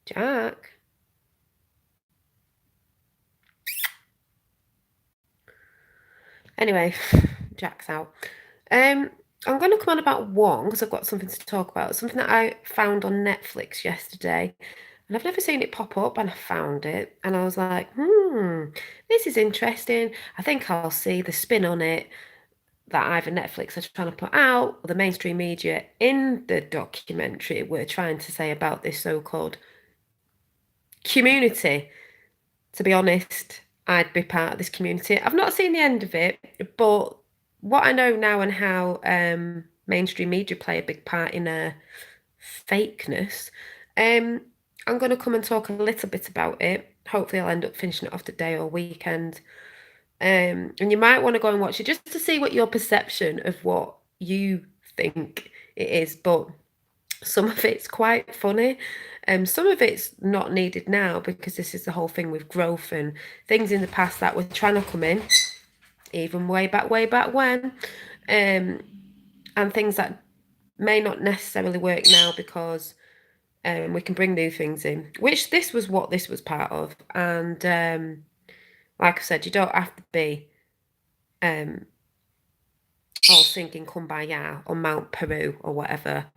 Jack. Anyway, Jack's out. I'm going to come on about one because I've got something to talk about. Something that I found on Netflix yesterday, and I've never seen it pop up, and I found it, and I was like, this is interesting. I think I'll see the spin on it that either Netflix are trying to put out or the mainstream media in the documentary were trying to say about this so-called community. To be honest, I'd be part of this community. I've not seen the end of it, but what I know now and how mainstream media play a big part in fakeness, um, I'm going to come and talk a little bit about it. Hopefully, I'll end up finishing it off today or weekend. And you might want to go and watch it just to see what your perception of what you think it is. But some of it's quite funny. Some of it's not needed now because this is the whole thing with growth and things in the past that were trying to come in, even way back when, and things that may not necessarily work now because we can bring new things in, which this was what this was part of. And like I said, you don't have to be all singing Kumbaya on Mount Peru or whatever,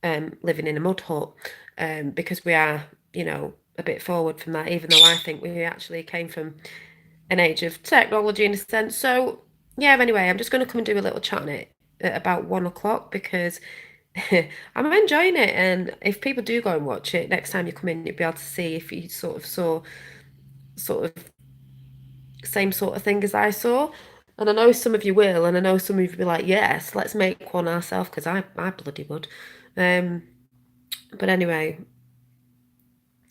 living in a mud hut, because we are, a bit forward from that, even though I think we actually came from an age of technology in a sense. So, yeah, anyway, I'm just going to come and do a little chat on it at about 1 o'clock because I'm enjoying it. And if people do go and watch it, next time you come in, you'll be able to see if you sort of saw sort of same sort of thing as I saw. And I know some of you will, and I know some of you will be like, yes, let's make one ourselves because I bloody would. Um, but anyway,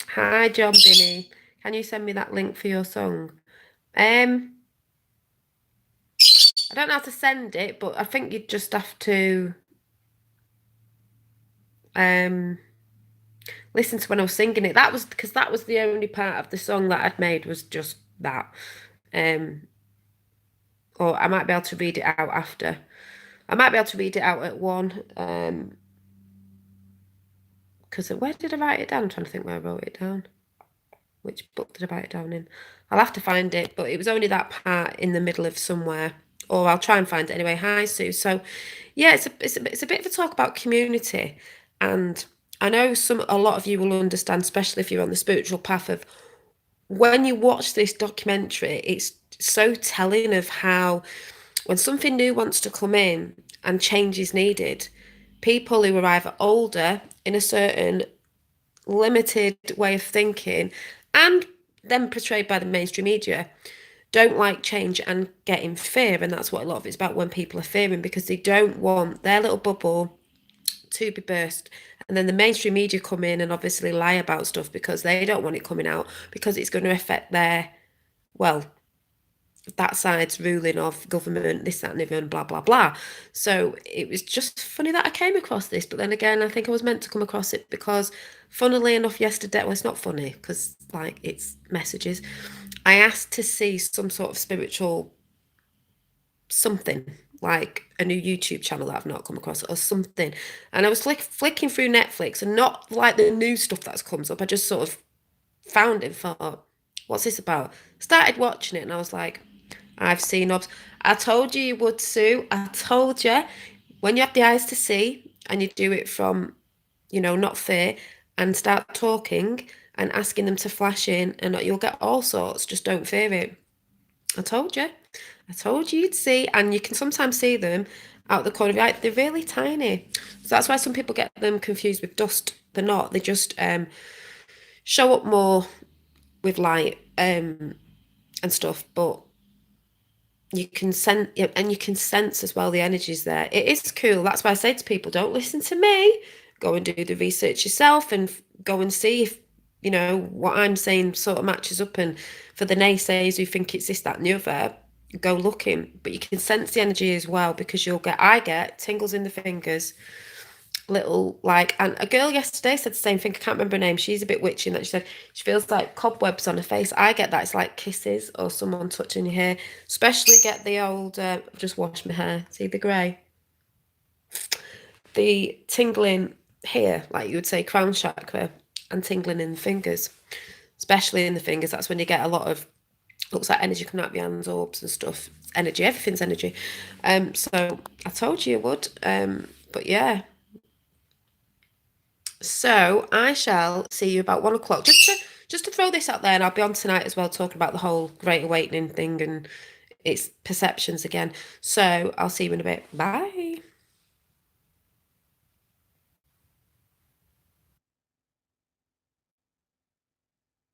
hi John Binney. Can you send me that link for your song? I don't know how to send it, but I think you'd just have to listen to when I was singing it. That was because that was the only part of the song that I'd made was just that. Or I might be able to read it out after. I might be able to read it out at 1. Because where did I write it down? I'm trying to think where I wrote it down. Which book did I write it down in? I'll have to find it, but it was only that part in the middle of somewhere. Or I'll try and find it anyway. Hi, Sue. So, yeah, it's a bit of a talk about community, and I know a lot of you will understand, especially if you're on the spiritual path, of when you watch this documentary, it's so telling of how when something new wants to come in and change is needed, people who are either older in a certain limited way of thinking and then portrayed by the mainstream media don't like change and get in fear. And that's what a lot of it's about, when people are fearing because they don't want their little bubble to be burst. And then the mainstream media come in and obviously lie about stuff because they don't want it coming out because it's going to affect their, well, that side's ruling of government, this, that, and the other, and blah, blah, blah. So it was just funny that I came across this. But then again, I think I was meant to come across it because, funnily enough, yesterday, well, it's not funny because, like, it's messages. I asked to see some sort of spiritual something, like a new YouTube channel that I've not come across or something. And I was flicking through Netflix and not like the new stuff that comes up. I just sort of found it and thought, what's this about? Started watching it and I was like, I've seen obs. I told you would, Sue. I told you. When you have the eyes to see and you do it from, not fear, and start talking and asking them to flash in, and you'll get all sorts. Just don't fear it. I told you. I told you you'd see, and you can sometimes see them out the corner of your eye. They're really tiny. So that's why some people get them confused with dust. They're not. They just show up more with light and stuff. But you can sense, and you can sense as well the energies there. It is cool. That's why I say to people, don't listen to me. Go and do the research yourself and go and see if what I'm saying sort of matches up. And for the naysayers who think it's this, that, and the other, go looking. But you can sense the energy as well because I get tingles in the fingers, little like, and a girl yesterday said the same thing. I can't remember her name. She's a bit witchy in that she said she feels like cobwebs on her face. I get that. It's like kisses or someone touching your hair. Especially get the old, I've just washed my hair. See the grey? The tingling here, like you would say crown chakra. and tingling in the fingers, especially in the fingers. That's when you get a lot of, looks like energy coming out of your hands, orbs and stuff. Energy, everything's energy. So I told you it would. But yeah. So I shall see you about 1 o'clock. Just to throw this out there, and I'll be on tonight as well, talking about the whole Great Awakening thing and its perceptions again. So I'll see you in a bit. Bye.